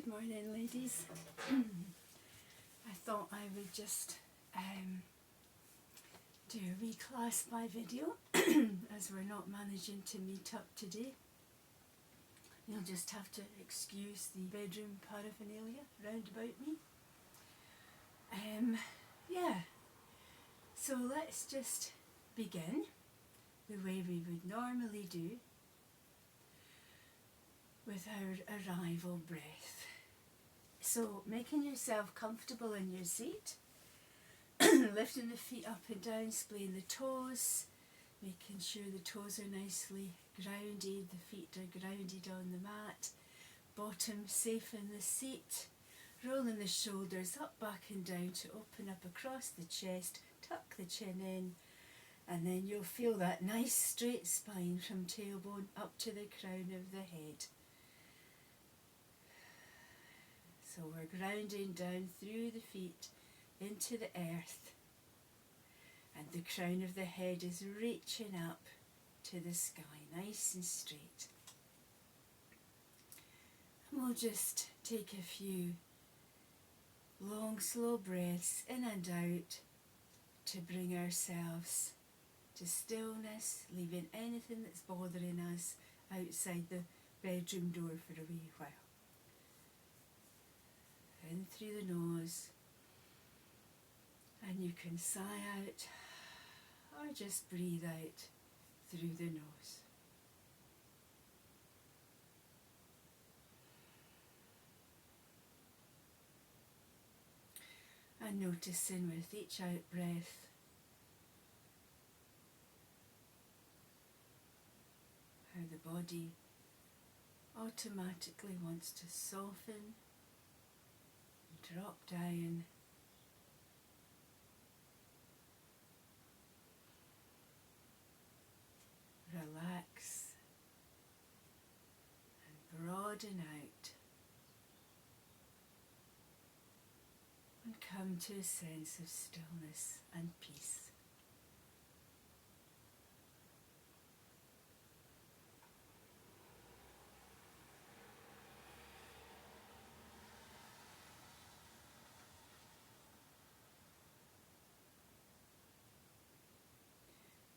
Good morning, ladies. I thought I would just do a wee class by video as we're not managing to meet up today. You'll just have to excuse the bedroom paraphernalia round about me. Yeah, so let's just begin the way we would normally do with our arrival breath. So making yourself comfortable in your seat, lifting the feet up and down, splaying the toes, making sure the toes are nicely grounded, the feet are grounded on the mat, bottom safe in the seat, rolling the shoulders up, back and down to open up across the chest, tuck the chin in, and then you'll feel that nice straight spine from tailbone up to the crown of the head. So we're grounding down through the feet into the earth, and the crown of the head is reaching up to the sky, nice and straight. And we'll just take a few long, slow breaths in and out to bring ourselves to stillness, leaving anything that's bothering us outside the bedroom door for a wee while. In through the nose, and you can sigh out or just breathe out through the nose. And noticing with each out breath how the body automatically wants to soften, drop down, relax and broaden out, and come to a sense of stillness and peace.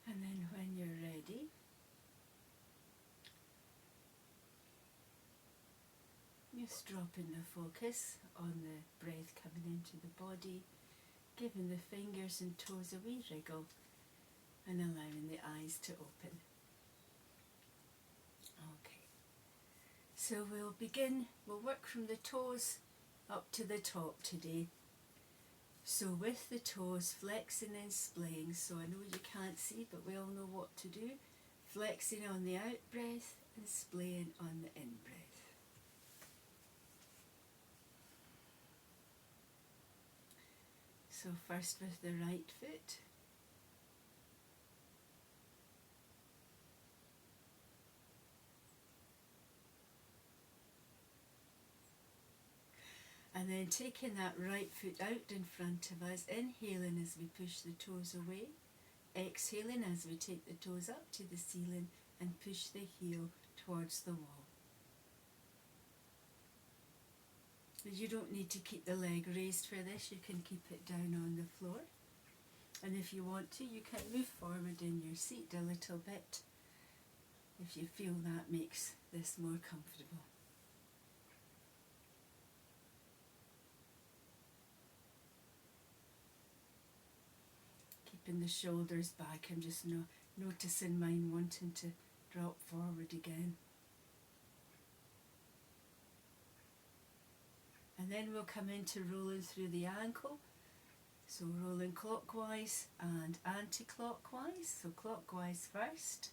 And then when you're ready, just dropping the focus on the breath coming into the body, giving the fingers and toes a wee wriggle and allowing the eyes to open. Okay, so we'll work from the toes up to the top today. So with the toes flexing and splaying, so I know you can't see, but we all know what to do. Flexing on the out breath and splaying on the in breath. So first with the right foot. And then taking that right foot out in front of us, inhaling as we push the toes away, exhaling as we take the toes up to the ceiling and push the heel towards the wall. You don't need to keep the leg raised for this, you can keep it down on the floor. And if you want to, you can move forward in your seat a little bit if you feel that makes this more comfortable. Keeping the shoulders back, I'm just noticing mine wanting to drop forward again. And then we'll come into rolling through the ankle. So rolling clockwise and anti-clockwise. So clockwise first.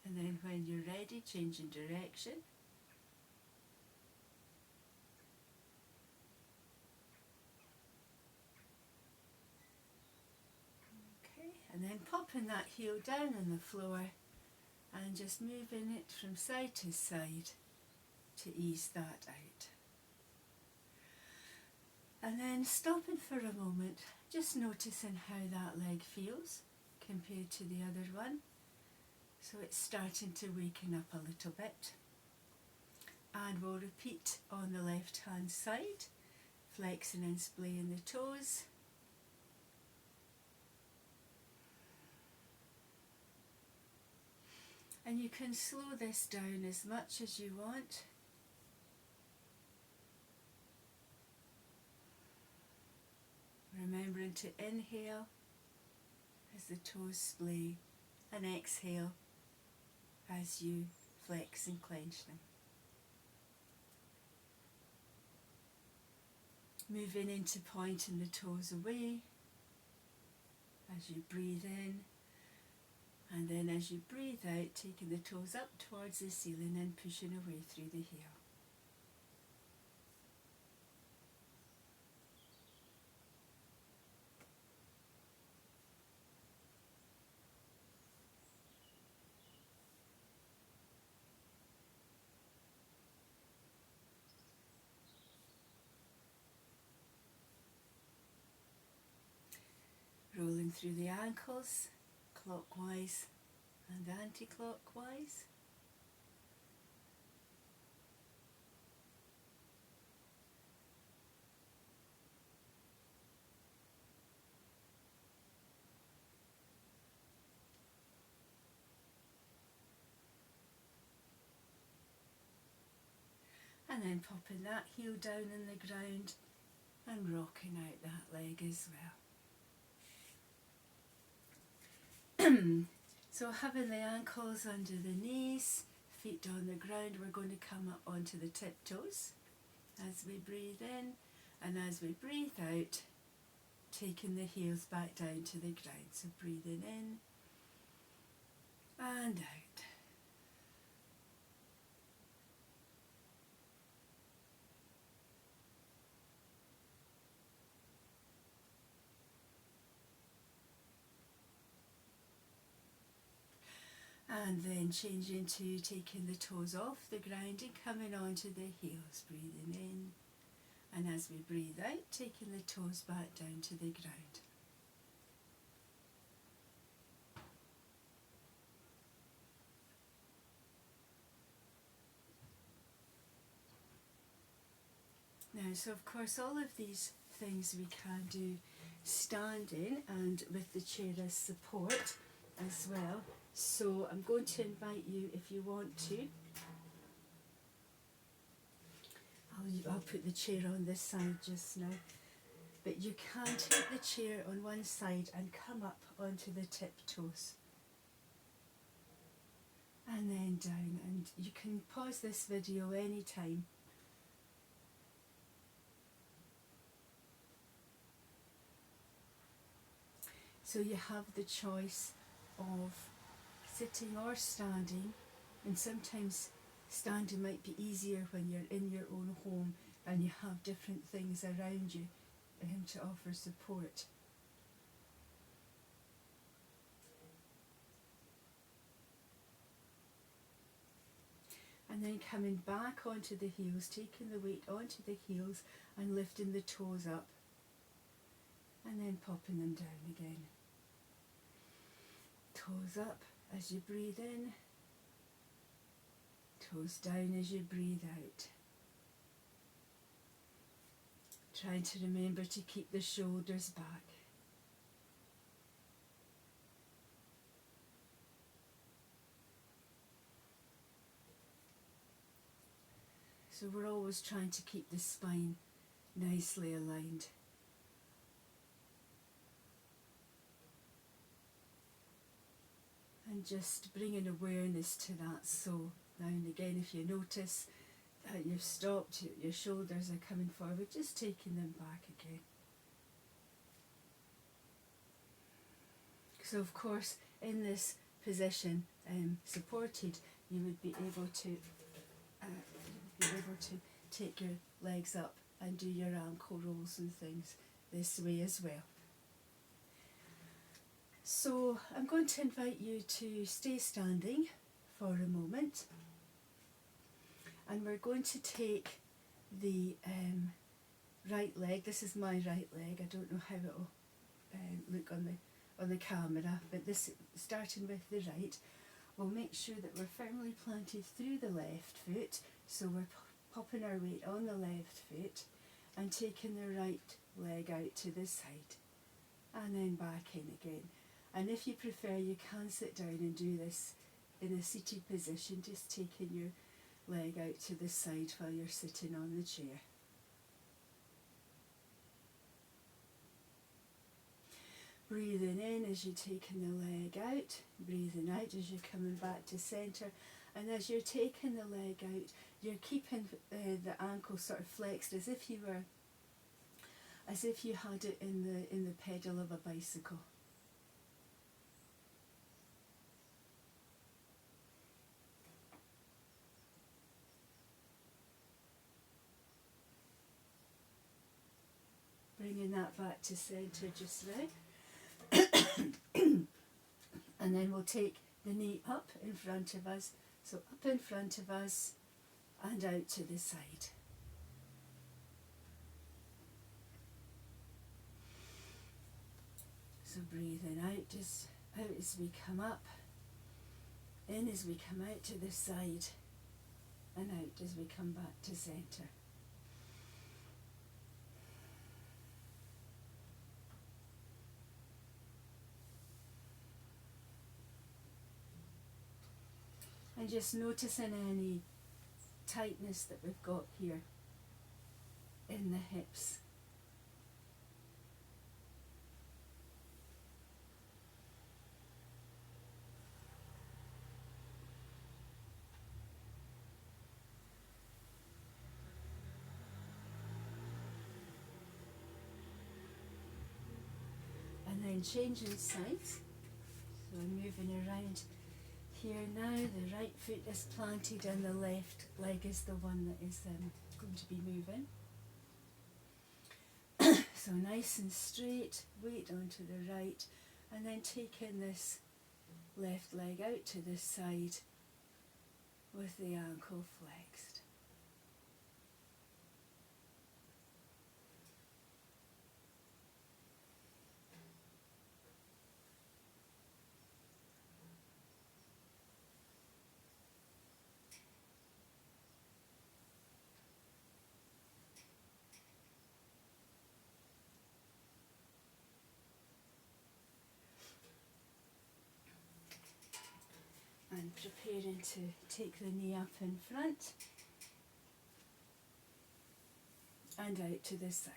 And then when you're ready, changing direction. Okay, and then popping that heel down on the floor and just moving it from side to side to ease that out. And then stopping for a moment, just noticing how that leg feels compared to the other one. So it's starting to waken up a little bit. And we'll repeat on the left hand side, flexing and splaying the toes. And you can slow this down as much as you want. Remembering to inhale as the toes splay and exhale as you flex and clench them. Moving into pointing the toes away as you breathe in, and then as you breathe out, taking the toes up towards the ceiling and pushing away through the heel. Rolling through the ankles, clockwise and anti-clockwise. And then popping that heel down in the ground and rocking out that leg as well. So having the ankles under the knees, feet on the ground, we're going to come up onto the tiptoes as we breathe in, and as we breathe out, taking the heels back down to the ground. So breathing in and out. And then changing to taking the toes off the ground and coming onto the heels, breathing in. And as we breathe out, taking the toes back down to the ground. Now, so of course all of these things we can do standing and with the chair as support as well. So I'm going to invite you, if you want to, I'll put the chair on this side just now, but you can take the chair on one side and come up onto the tiptoes and then down, and you can pause this video anytime. So you have the choice of sitting or standing, and sometimes standing might be easier when you're in your own home and you have different things around you to offer support. And then coming back onto the heels, taking the weight onto the heels and lifting the toes up, and then popping them down again. Toes up as you breathe in, toes down as you breathe out. Trying to remember to keep the shoulders back. So we're always trying to keep the spine nicely aligned. And just bringing awareness to that. So now and again, if you notice that you've stopped, your shoulders are coming forward, just taking them back again. So of course, in this position, supported, you would be able to take your legs up and do your ankle rolls and things this way as well. So I'm going to invite you to stay standing for a moment, and we're going to take the right leg. This is my right leg. I don't know how it will look on the camera, but this, starting with the right, we'll make sure that we're firmly planted through the left foot, so we're popping our weight on the left foot and taking the right leg out to the side and then back in again. And if you prefer, you can sit down and do this in a seated position, just taking your leg out to the side while you're sitting on the chair. Breathing in as you're taking the leg out, breathing out as you're coming back to centre, and as you're taking the leg out, you're keeping the ankle sort of flexed as if you had it in the pedal of a bicycle. Bringing that back to centre just now. And then we'll take the knee up in front of us, so up in front of us and out to the side. So breathing out, just out as we come up, in as we come out to the side, and out as we come back to centre. And just noticing any tightness that we've got here in the hips. And then changing sides. So I'm moving around here now. The right foot is planted and the left leg is the one that is going to be moving. So nice and straight, weight onto the right, and then taking this left leg out to the side with the ankle flexed. And preparing to take the knee up in front and out to the side.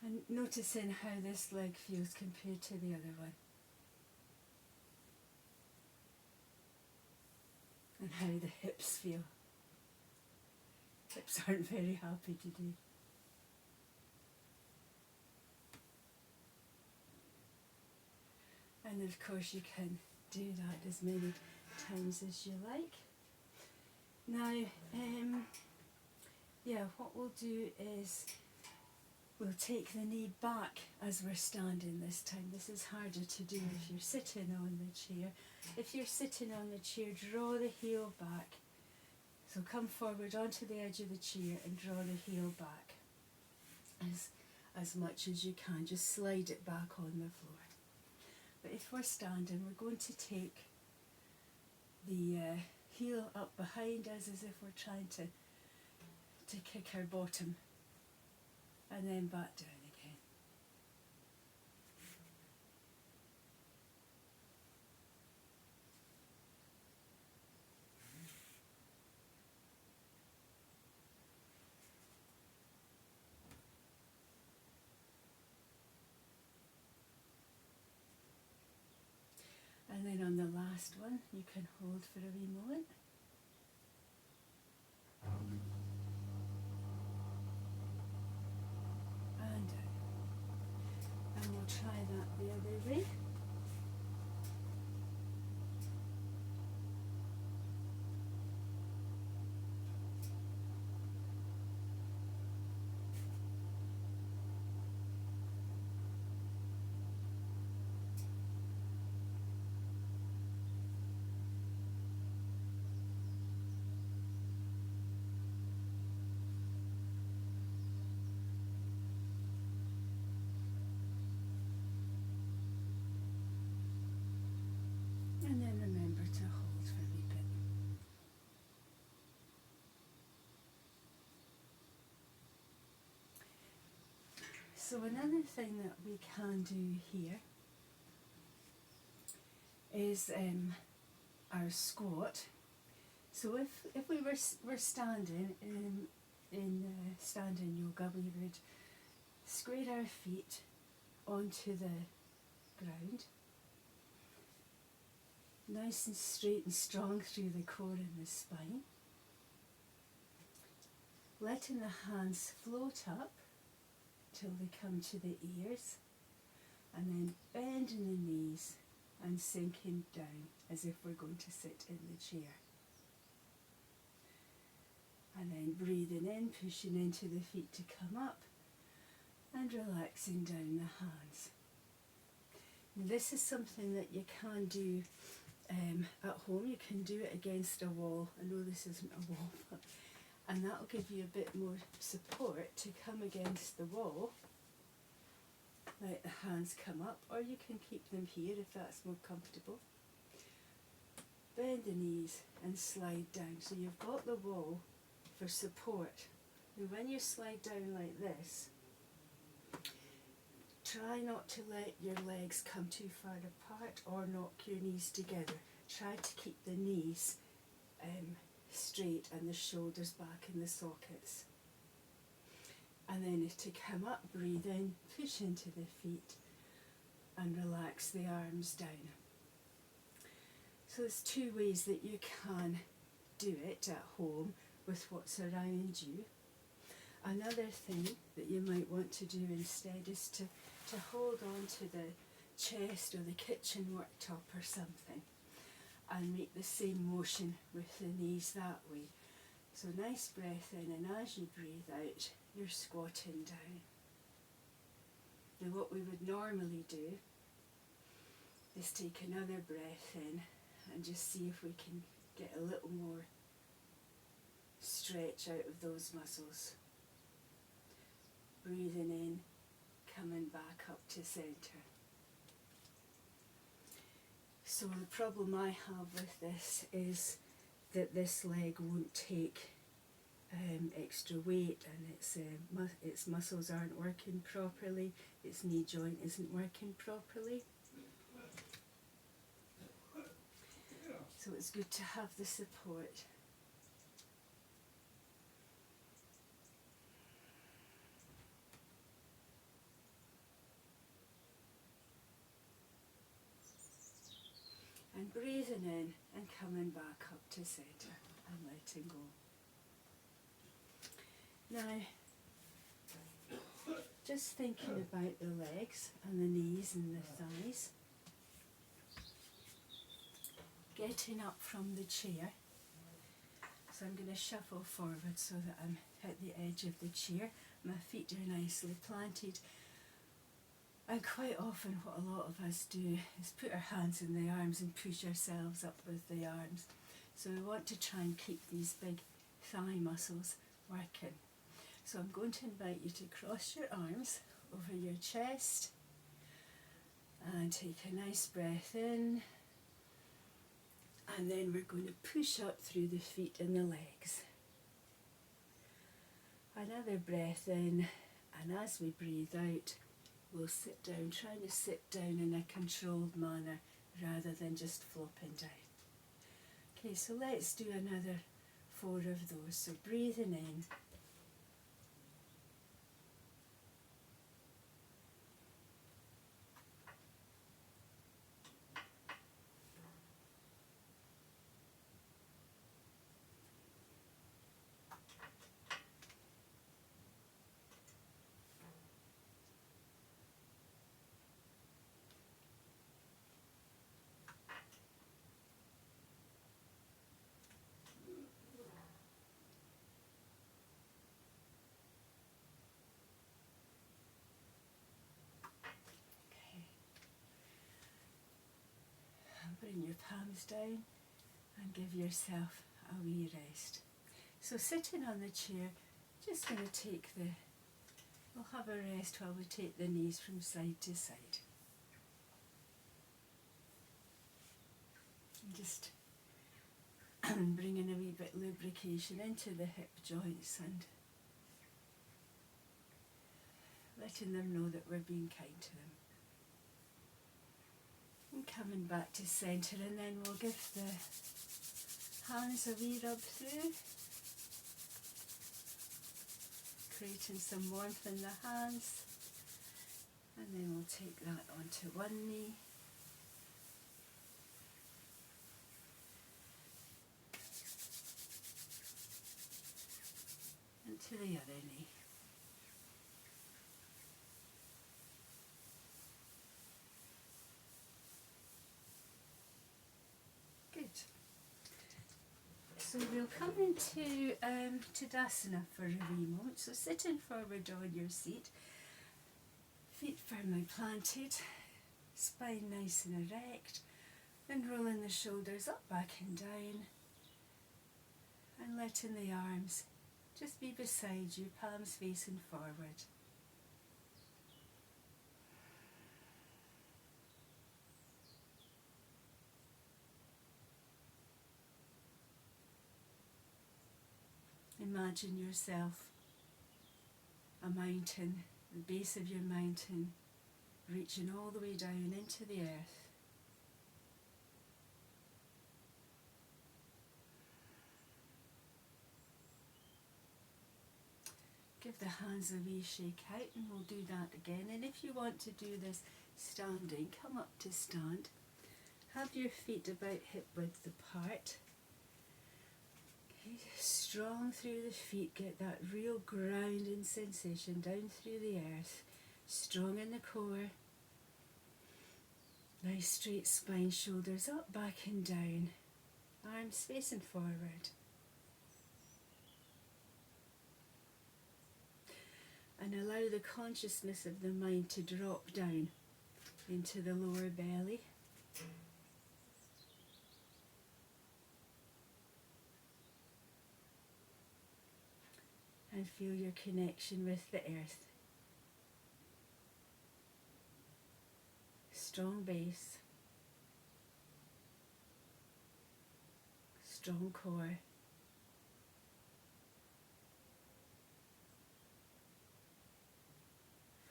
And noticing how this leg feels compared to the other one. And how the hips feel. Hips aren't very happy today. And of course you can do that as many times as you like. Now, what we'll do is we'll take the knee back as we're standing this time. This is harder to do if you're sitting on the chair. If you're sitting on the chair, draw the heel back. So come forward onto the edge of the chair and draw the heel back as much as you can. Just slide it back on the floor. But if we're standing, we're going to take the heel up behind us as if we're trying to kick our bottom, and then back down again. And then on the last one, you can hold for a wee moment. And down. And we'll try that the other way. And then remember to hold for a wee bit. So another thing that we can do here is our squat. So if we were standing in standing yoga, we would square our feet onto the ground, nice and straight and strong through the core and the spine, letting the hands float up till they come to the ears, and then bending the knees and sinking down as if we're going to sit in the chair. And then breathing in, pushing into the feet to come up, and relaxing down the hands. And this is something that you can do at home. You can do it against a wall. I know this isn't a wall, but, and that'll give you a bit more support to come against the wall. Let the hands come up, or you can keep them here if that's more comfortable. Bend the knees and slide down. So you've got the wall for support. And when you slide down like this, try not to let your legs come too far apart or knock your knees together. Try to keep the knees straight and the shoulders back in the sockets. And then to come up, breathe in, push into the feet and relax the arms down. So there's two ways that you can do it at home with what's around you. Another thing that you might want to do instead is to hold on to the chest or the kitchen worktop or something and make the same motion with the knees that way. So nice breath in, and as you breathe out, you're squatting down. Now what we would normally do is take another breath in and just see if we can get a little more stretch out of those muscles. Breathing in, coming back up to centre. So the problem I have with this is that this leg won't take extra weight, and its muscles aren't working properly, its knee joint isn't working properly. So it's good to have the support. And breathing in and coming back up to centre and letting go. Now, just thinking about the legs and the knees and the thighs. Getting up from the chair. So I'm going to shuffle forward so that I'm at the edge of the chair. My feet are nicely planted. And quite often what a lot of us do is put our hands in the arms and push ourselves up with the arms. So we want to try and keep these big thigh muscles working. So I'm going to invite you to cross your arms over your chest and take a nice breath in. And then we're going to push up through the feet and the legs. Another breath in, and as we breathe out, we'll sit down, trying to sit down in a controlled manner rather than just flopping down. Okay, so let's do another 4 of those. So breathing in. Bring your palms down and give yourself a wee rest. So sitting on the chair, just going to we'll have a rest while we take the knees from side to side. just bringing a wee bit lubrication into the hip joints and letting them know that we're being kind to them. And coming back to centre, and then we'll give the hands a wee rub through, creating some warmth in the hands, and then we'll take that onto one knee. And to the other knee. Good. So we'll come into Tadasana for a wee moment. So sitting forward on your seat, feet firmly planted, spine nice and erect, and rolling the shoulders up, back and down, and letting the arms just be beside you, palms facing forward. Imagine yourself a mountain, the base of your mountain, reaching all the way down into the earth. Give the hands a wee shake out, and we'll do that again. And if you want to do this standing, come up to stand. Have your feet about hip width apart. Okay, strong through the feet, get that real grounding sensation down through the earth. Strong in the core. Nice straight spine, shoulders up, back and down. Arms facing forward. And allow the consciousness of the mind to drop down into the lower belly. And feel your connection with the earth. Strong base. Strong core.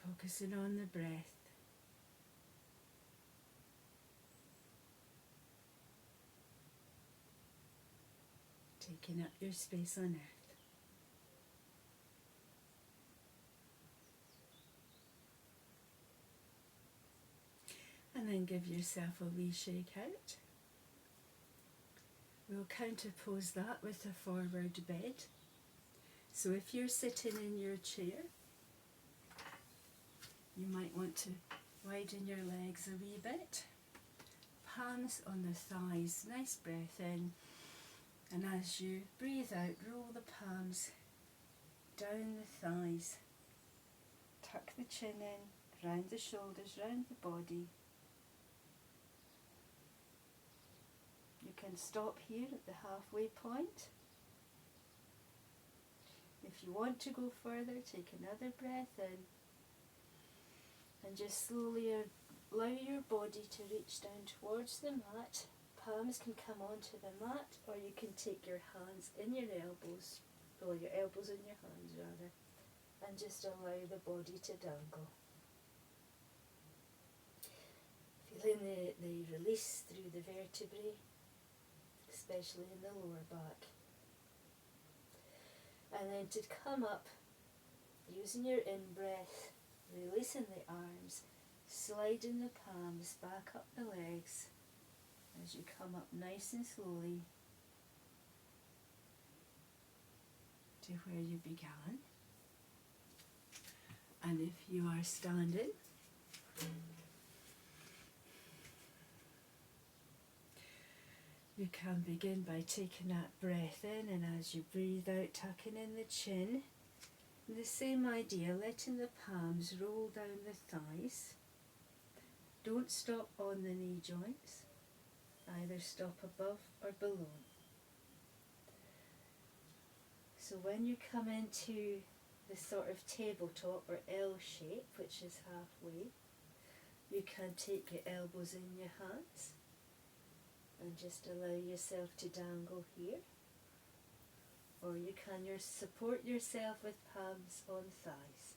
Focusing on the breath. Taking up your space on earth. And then give yourself a wee shake out. We'll counterpose that with a forward bed. So if you're sitting in your chair, you might want to widen your legs a wee bit. Palms on the thighs, nice breath in. And as you breathe out, roll the palms down the thighs. Tuck the chin in, round the shoulders, round the body. You can stop here at the halfway point. If you want to go further, take another breath in. And just slowly allow your body to reach down towards the mat. Palms can come onto the mat, or you can take your hands in your elbows, or your elbows in your hands rather, and just allow the body to dangle. Feeling the release through the vertebrae, especially in the lower back. And then to come up, using your in-breath, releasing the arms, sliding the palms back up the legs as you come up nice and slowly to where you began. And if you are standing, you can begin by taking that breath in, and as you breathe out, tucking in the chin. The same idea, letting the palms roll down the thighs. Don't stop on the knee joints, either stop above or below. So when you come into the sort of tabletop or L shape, which is halfway, you can take your elbows in your hands And just allow yourself to dangle here. Or you can support yourself with palms on thighs.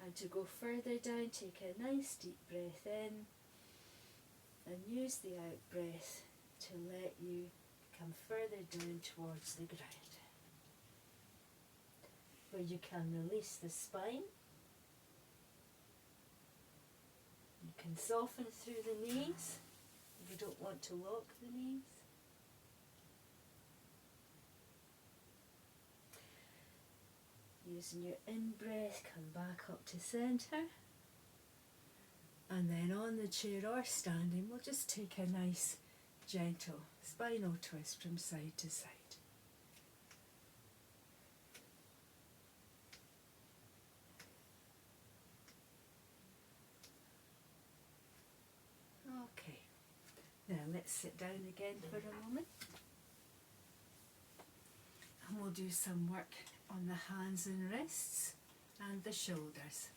And to go further down, take a nice deep breath in and use the out breath to let you come further down towards the ground. Where you can release the spine. You can soften through the knees if you don't want to lock the knees. Using your in-breath, come back up to centre. And then on the chair or standing, we'll just take a nice, gentle spinal twist from side to side. Okay, now let's sit down again for a moment. And we'll do some work on the hands and wrists and the shoulders.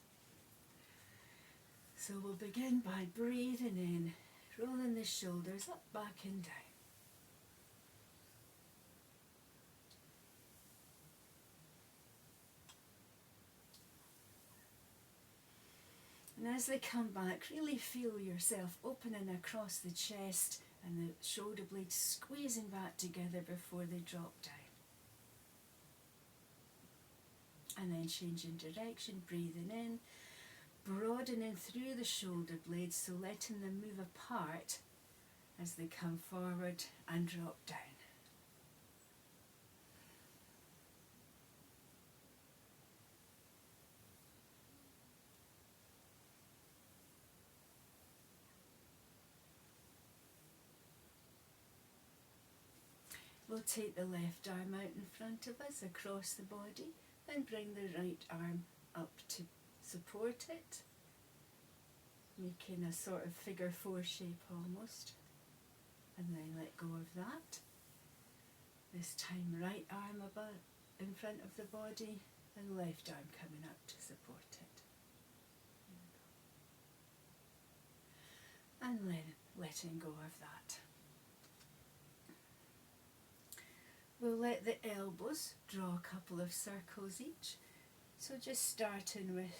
So we'll begin by breathing in, rolling the shoulders up, back and down. And as they come back, really feel yourself opening across the chest and the shoulder blades squeezing back together before they drop down. And then changing direction, breathing in, broadening through the shoulder blades, so letting them move apart as they come forward and drop down. We'll take the left arm out in front of us across the body and bring the right arm up to support it, making a sort of figure four shape almost, and then let go of that. This time right arm above in front of the body and left arm coming up to support it. And then letting go of that. We'll let the elbows draw a couple of circles each. So just starting with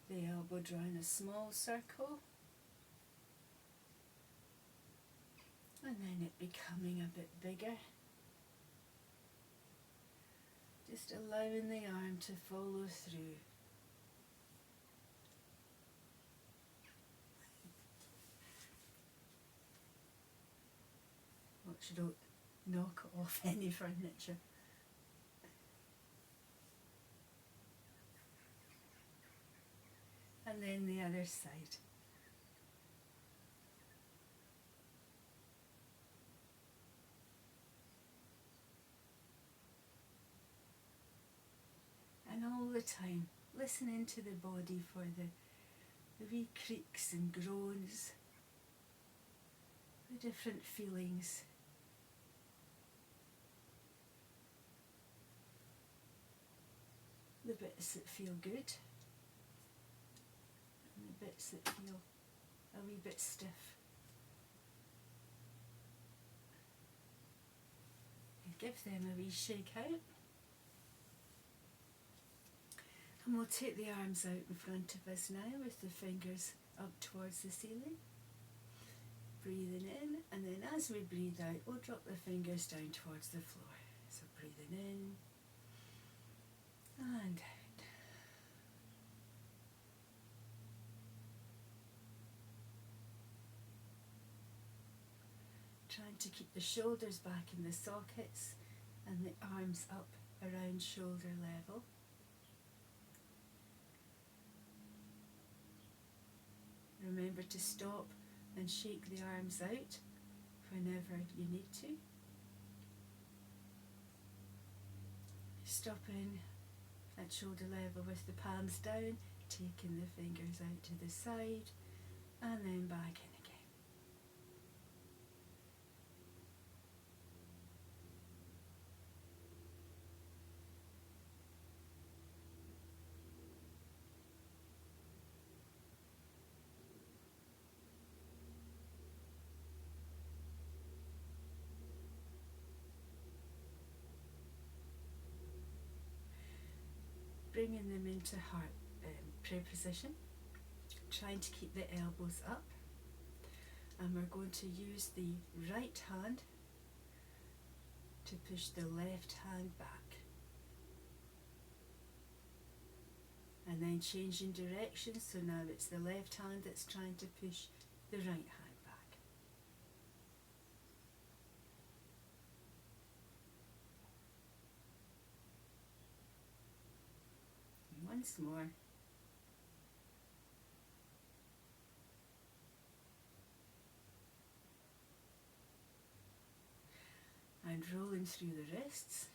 the elbow drawing a small circle. And then it becoming a bit bigger. Just allowing the arm to follow through. Watch you don't knock off any furniture. And then the other side. And all the time, listening to the body for the wee creaks and groans, the different feelings. The bits that feel good, and the bits that feel a wee bit stiff. And give them a wee shake out. And we'll take the arms out in front of us now with the fingers up towards the ceiling. Breathing in, and then as we breathe out, we'll drop the fingers down towards the floor. So breathing in and out. Trying to keep the shoulders back in the sockets and the arms up around shoulder level. Remember to stop and shake the arms out whenever you need to. Stopping at shoulder level with the palms down, taking the fingers out to the side and then back in again. bringing them into heart prayer position, trying to keep the elbows up, and we're going to use the right hand to push the left hand back, and then changing direction, so now it's the left hand that's trying to push the right hand back. And once more. And rolling through the wrists,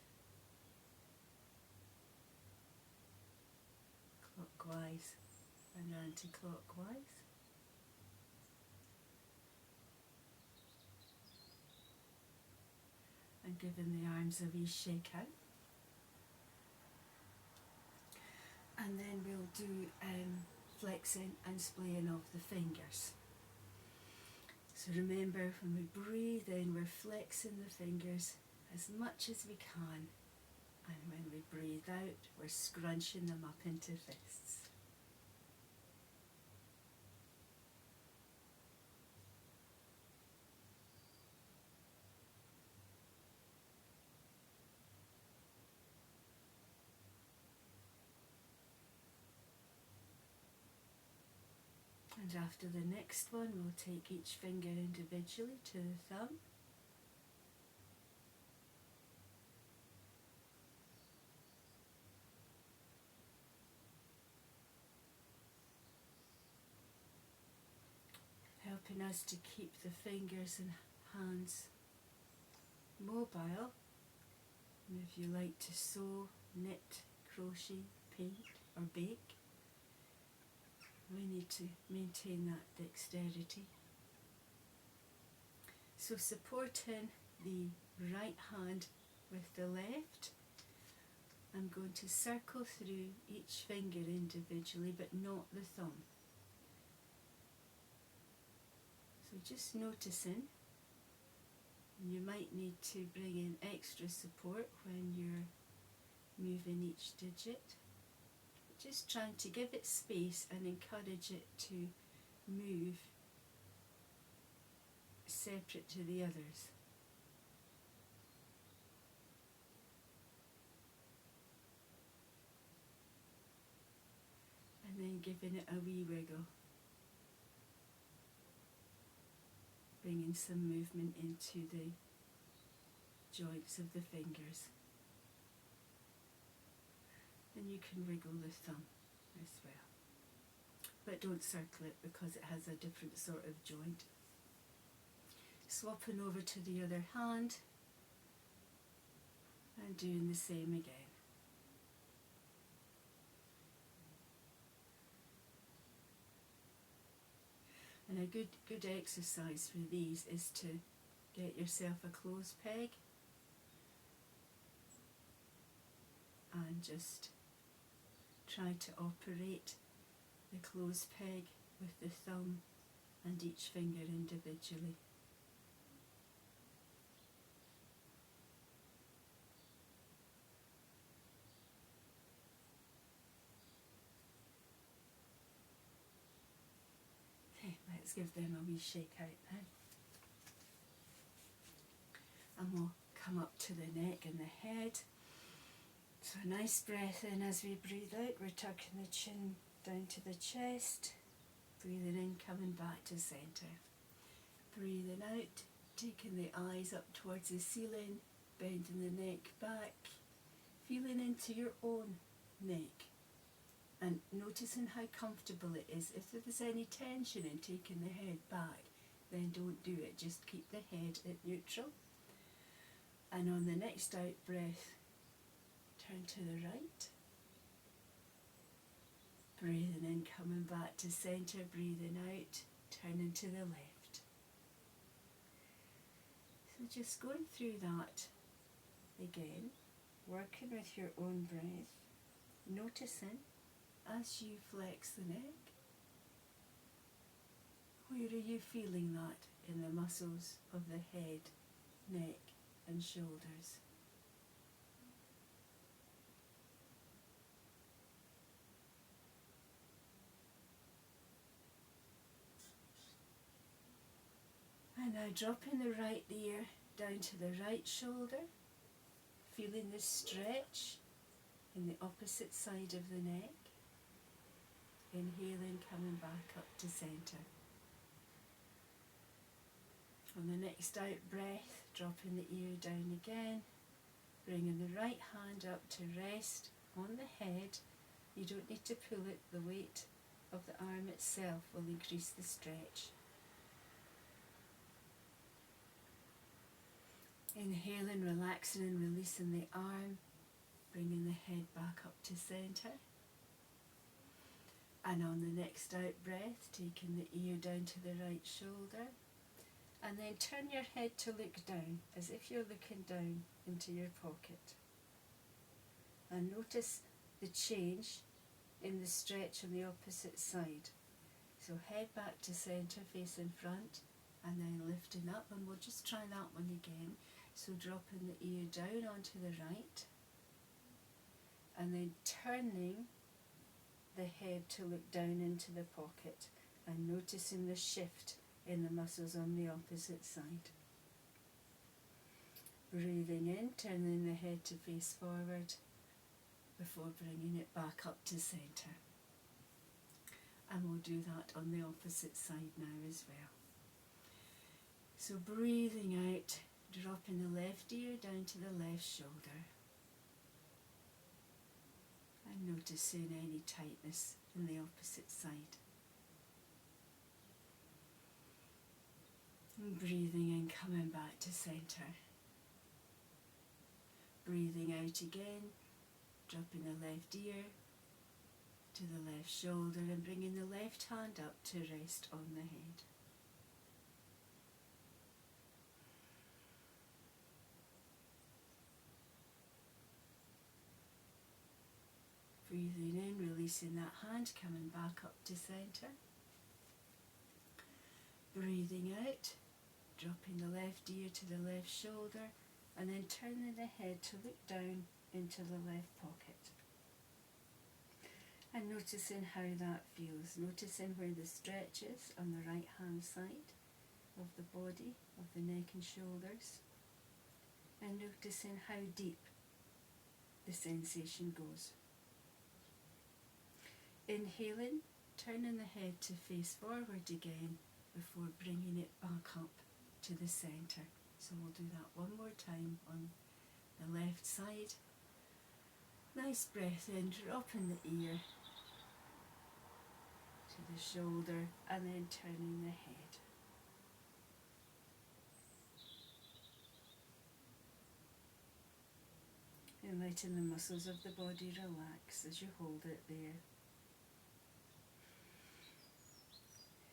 clockwise and anti-clockwise. And giving the arms a wee shake out. And then we'll do flexing and splaying of the fingers. So remember, when we breathe in, we're flexing the fingers as much as we can, and when we breathe out, we're scrunching them up into fists. And after the next one, we'll take each finger individually to the thumb. Helping us to keep the fingers and hands mobile. And if you like to sew, knit, crochet, paint or bake, we need to maintain that dexterity. So supporting the right hand with the left, I'm going to circle through each finger individually, but not the thumb. So just noticing, and you might need to bring in extra support when you're moving each digit. Just trying to give it space and encourage it to move separate to the others. And then giving it a wee wiggle. Bringing some movement into the joints of the fingers. And you can wiggle the thumb as well. But don't circle it because it has a different sort of joint. Swapping over to the other hand and doing the same again. And a good exercise for these is to get yourself a clothes peg and just try to operate the clothes peg with the thumb and each finger individually. Okay, let's give them a wee shake out now. And we'll come up to the neck and the head. So a nice breath in as we breathe out. We're tucking the chin down to the chest. Breathing in, coming back to centre. Breathing out, taking the eyes up towards the ceiling, bending the neck back, feeling into your own neck and noticing how comfortable it is. If there's any tension in taking the head back, then don't do it. Just keep the head at neutral. And on the next out breath, turn to the right. Breathing in, coming back to centre, breathing out, turning to the left. So just going through that again, working with your own breath, noticing as you flex the neck, where are you feeling that in the muscles of the head, neck and shoulders? And now dropping the right ear down to the right shoulder, feeling the stretch in the opposite side of the neck. Inhaling, coming back up to centre. On the next out breath, dropping the ear down again, bringing the right hand up to rest on the head. You don't need to pull it, the weight of the arm itself will increase the stretch. Inhaling, relaxing and releasing the arm, bringing the head back up to centre. And on the next out breath, taking the ear down to the right shoulder, and then turn your head to look down, as if you're looking down into your pocket. And notice the change in the stretch on the opposite side. So head back to centre, face in front, and then lifting up, and we'll just try that one again. So dropping the ear down onto the right, and then turning the head to look down into the pocket, and noticing the shift in the muscles on the opposite side. Breathing in, turning the head to face forward before bringing it back up to centre. And we'll do that on the opposite side now as well. So breathing out, dropping the left ear down to the left shoulder. And noticing any tightness in the opposite side. And breathing in, coming back to centre. Breathing out again, dropping the left ear to the left shoulder and bringing the left hand up to rest on the head. Breathing in, releasing that hand, coming back up to centre. Breathing out, dropping the left ear to the left shoulder, and then turning the head to look down into the left pocket. And noticing how that feels, noticing where the stretch is on the right hand side of the body, of the neck and shoulders, and noticing how deep the sensation goes. Inhaling, turning the head to face forward again before bringing it back up to the centre. So we'll do that one more time on the left side. Nice breath in, dropping the ear to the shoulder and then turning the head. And letting the muscles of the body relax as you hold it there.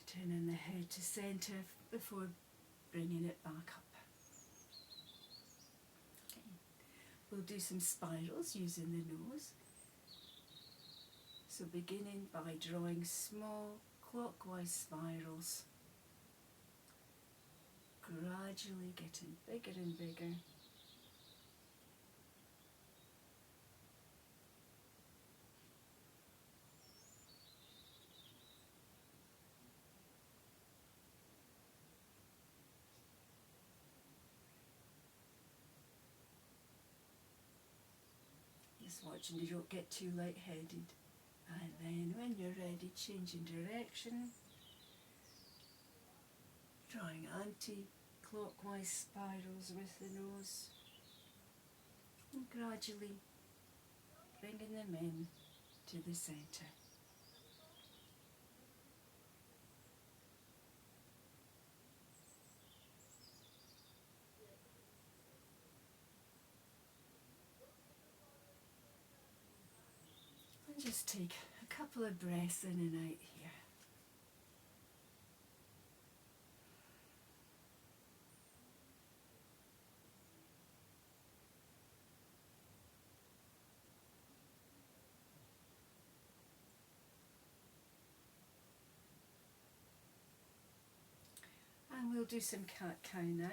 Turning the head to centre before bringing it back up. Okay. We'll do some spirals using the nose. So beginning by drawing small clockwise spirals, gradually getting bigger and bigger. Just watching you don't get too lightheaded. And then when you're ready, changing direction, drawing anti-clockwise spirals with the nose, and gradually bringing them in to the centre. And just take a couple of breaths in and out here. And we'll do some cat-cow now.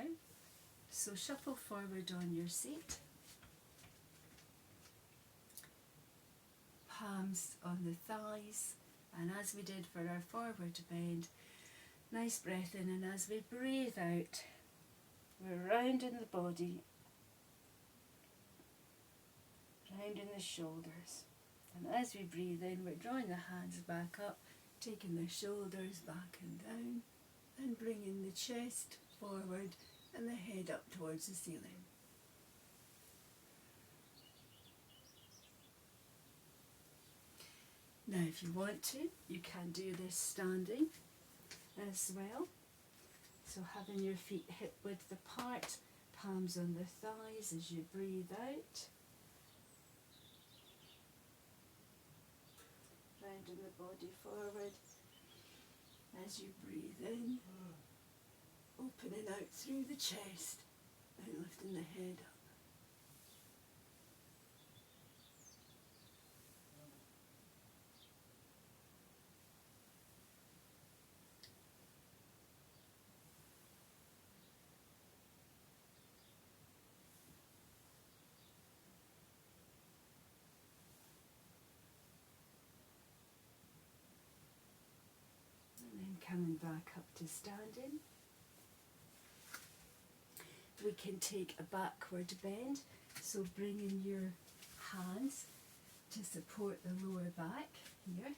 So shuffle forward on your seat. Palms on the thighs, and as we did for our forward bend, Nice breath in, and as we breathe out, we're rounding the body, rounding the shoulders. And as we breathe in, we're drawing the hands back up, taking the shoulders back and down, and bringing the chest forward and the head up towards the ceiling. Now if you want to, you can do this standing as well. So having your feet hip width apart, palms on the thighs as you breathe out. Rounding the body forward as you breathe in, opening out through the chest and lifting the head up. Coming back up to standing. We can take a backward bend, so bringing your hands to support the lower back here.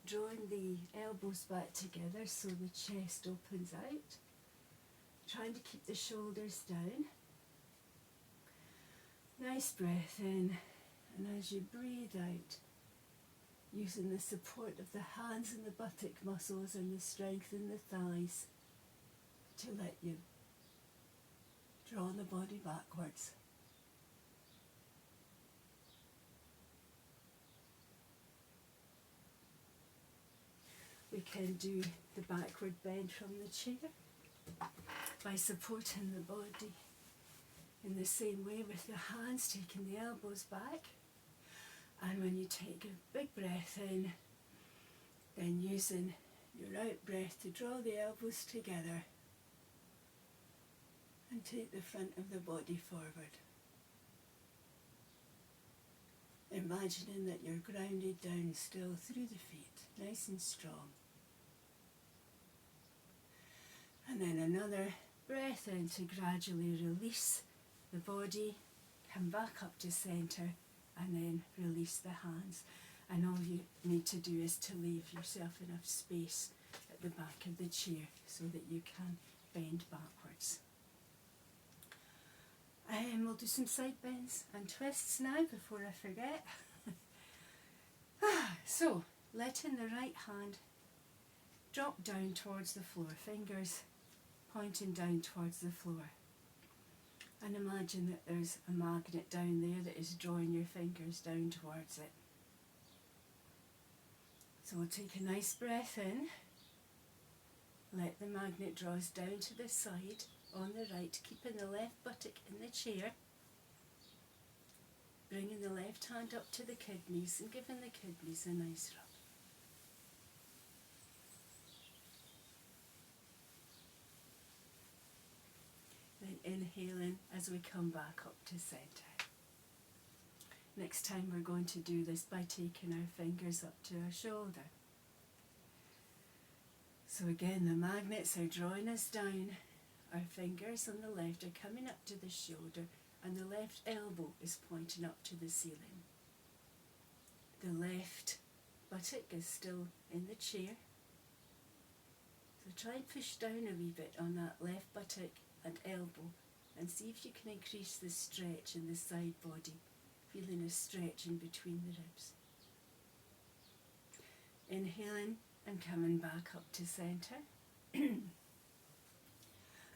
Drawing the elbows back together so the chest opens out. Trying to keep the shoulders down. Nice breath in, and as you breathe out, using the support of the hands and the buttock muscles and the strength in the thighs to let you draw the body backwards. We can do the backward bend from the chair by supporting the body in the same way with the hands, taking the elbows back. And when you take a big breath in, then using your out breath to draw the elbows together and take the front of the body forward. Imagining that you're grounded down still through the feet, nice and strong. And then another breath in to gradually release the body, come back up to centre, and then release the hands. And all you need to do is to leave yourself enough space at the back of the chair so that you can bend backwards. We'll do some side bends and twists now before I forget. So, letting the right hand drop down towards the floor, fingers pointing down towards the floor. And imagine that there's a magnet down there that is drawing your fingers down towards it. So we'll take a nice breath in. Let the magnet draw us down to the side on the right, keeping the left buttock in the chair. Bringing the left hand up to the kidneys and giving the kidneys a nice rub. Then inhaling as we come back up to centre. Next time we're going to do this by taking our fingers up to our shoulder. So again, the magnets are drawing us down. Our fingers on the left are coming up to the shoulder, and the left elbow is pointing up to the ceiling. The left buttock is still in the chair. So try and push down a wee bit on that left buttock and elbow, and see if you can increase the stretch in the side body, feeling a stretch in between the ribs. Inhaling and coming back up to centre.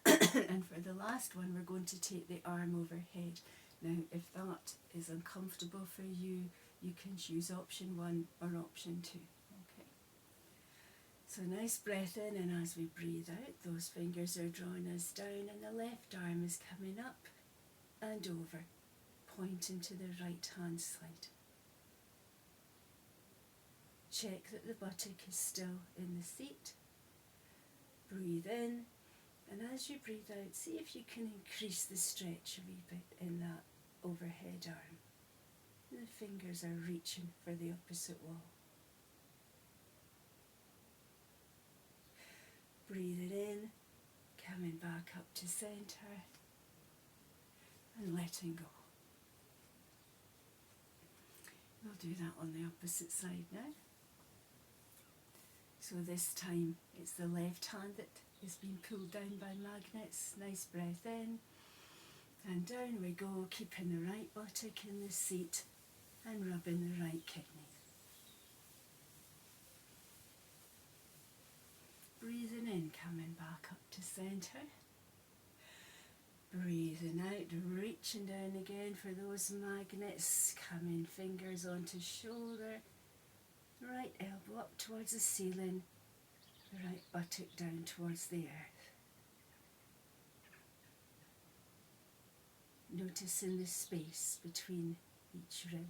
And for the last one, we're going to take the arm overhead. Now, if that is uncomfortable for you, you can choose option 1 or option 2. Okay. So nice breath in, and as we breathe out, those fingers are drawing us down, and the left arm is coming up and over, pointing to the right hand side. Check that the buttock is still in the seat. Breathe in, and as you breathe out, see if you can increase the stretch a wee bit in that overhead arm. And the fingers are reaching for the opposite wall. back up to centre and letting go. We'll do that on the opposite side now. So this time it's the left hand that is being pulled down by magnets. Nice breath in and down we go, keeping the right buttock in the seat and rubbing the right kidney. Breathing in, coming back up to centre. Breathing out, reaching down again for those magnets, coming fingers onto shoulder, right elbow up towards the ceiling, the right buttock down towards the earth. Noticing the space between each rib.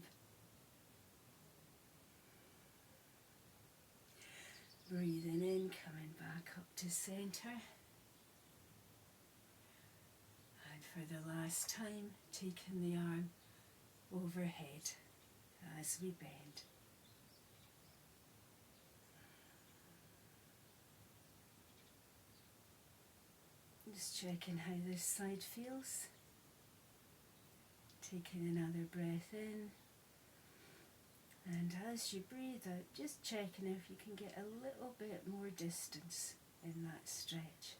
Breathing in, coming back up to centre. And for the last time, taking the arm overhead as we bend. Just checking how this side feels. Taking another breath in. And as you breathe out, just checking if you can get a little bit more distance in that stretch.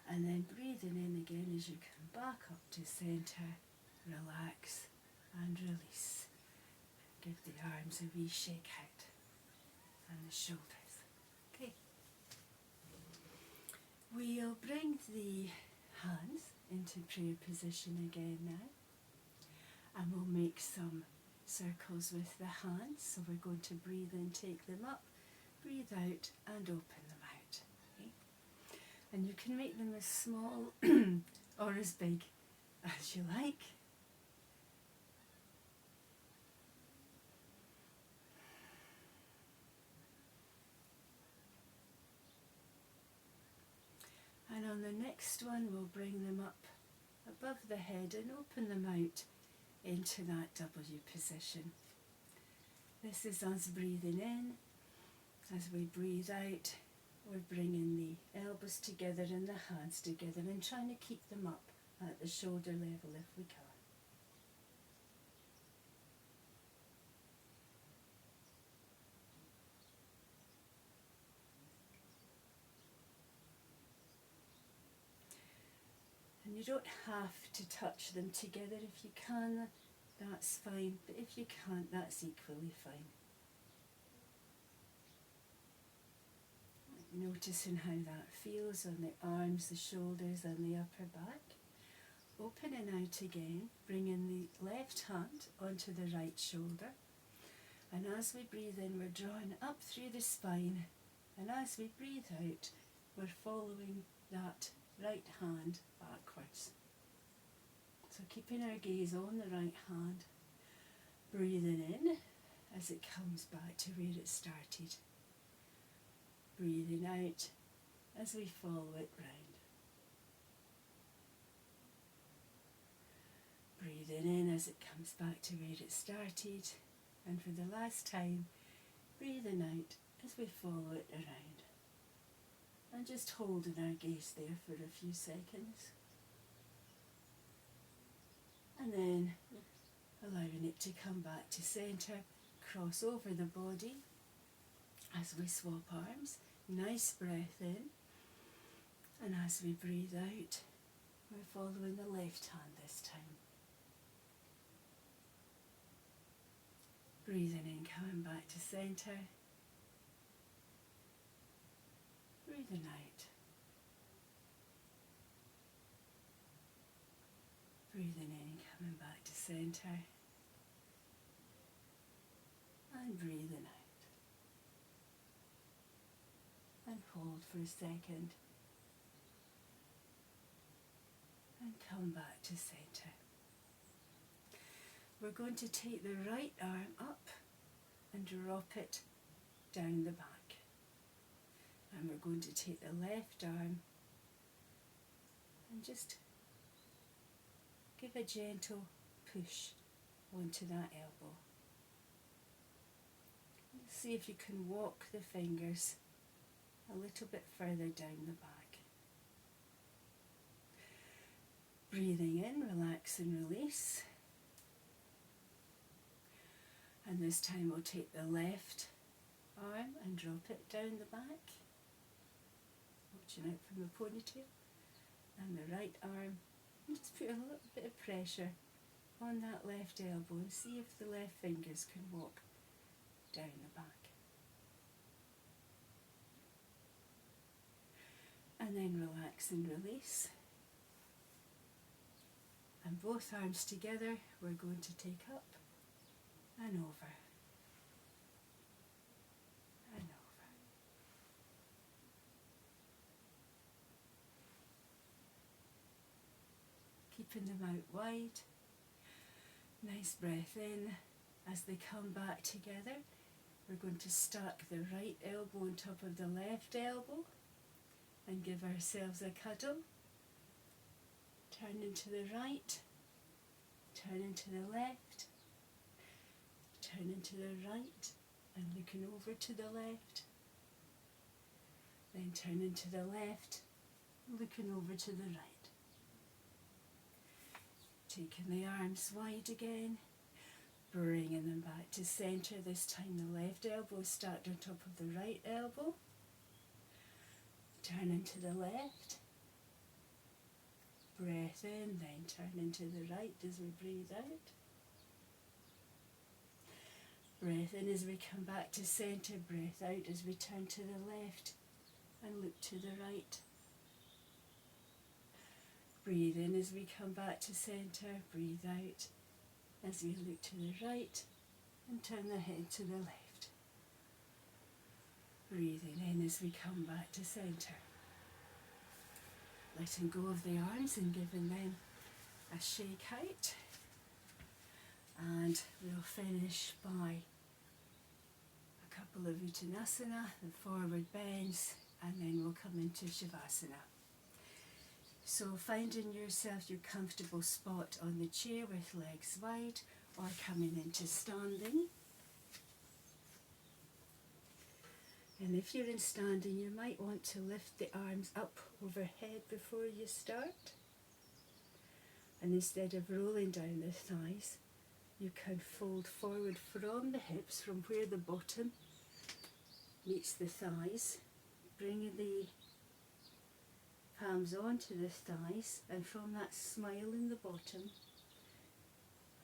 And then breathing in again as you come back up to centre, relax and release. Give the arms a wee shake out and the shoulders. Okay. We'll bring the hands into prayer position again now, and we'll make some circles with the hands. So we're going to breathe in, take them up, breathe out and open them out. Okay? And you can make them as small or as big as you like. And on the next one, we'll bring them up above the head and open them out into that W position. This is us breathing in. As we breathe out, we're bringing the elbows together and the hands together and trying to keep them up at the shoulder level if we can. And you don't have to touch them together. If you can, that's fine. But if you can't, that's equally fine. Noticing how that feels on the arms, the shoulders and the upper back. Opening out again, bringing the left hand onto the right shoulder. And as we breathe in, we're drawing up through the spine. And as we breathe out, we're following that right hand backwards. So keeping our gaze on the right hand, breathing in as it comes back to where it started. Breathing out as we follow it round. Breathing in as it comes back to where it started. And for the last time, breathing out as we follow it around. And just holding our gaze there for a few seconds. And then allowing it to come back to centre, cross over the body as we swap arms. Nice breath in. And as we breathe out, we're following the left hand this time. Breathing in, coming back to centre. Breathing out. Breathing in, coming back to centre. And breathing out. And hold for a second. And come back to centre. We're going to take the right arm up and drop it down the back. And we're going to take the left arm and just give a gentle push onto that elbow. See if you can walk the fingers a little bit further down the back. Breathing in, relax and release. And this time we'll take the left arm and drop it down the back, watching out from the ponytail, and the right arm, and just put a little bit of pressure on that left elbow and see if the left fingers can walk down the back. And then relax and release. And both arms together, we're going to take up and over. And over. Keeping them out wide. Nice breath in. As they come back together, we're going to stack the right elbow on top of the left elbow and give ourselves a cuddle. Turn into the right, turn into the left, turn into the right and looking over to the left, then turn into the left, looking over to the right. Taking the arms wide again, bringing them back to centre. This time the left elbow is stacked on top of the right elbow. Turn into the left. Breath in, then turn into the right as we breathe out. Breath in as we come back to centre. Breath out as we turn to the left and look to the right. Breathe in as we come back to centre. Breathe out as we look to the right and turn the head to the left. Breathing in as we come back to centre. Letting go of the arms and giving them a shake out. And we'll finish by a couple of Uttanasana, the forward bends, and then we'll come into Shavasana. So finding yourself your comfortable spot on the chair with legs wide or coming into standing. And if you're in standing, you might want to lift the arms up overhead before you start. And instead of rolling down the thighs, you can fold forward from the hips, from where the bottom meets the thighs, bringing the palms onto the thighs, and from that smile in the bottom,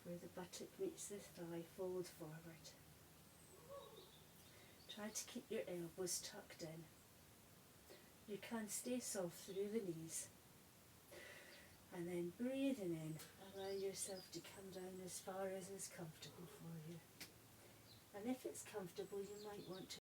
where the buttock meets the thigh, fold forward. Try to keep your elbows tucked in. You can stay soft through the knees. And then breathing in, allow yourself to come down as far as is comfortable for you. And if it's comfortable, you might want to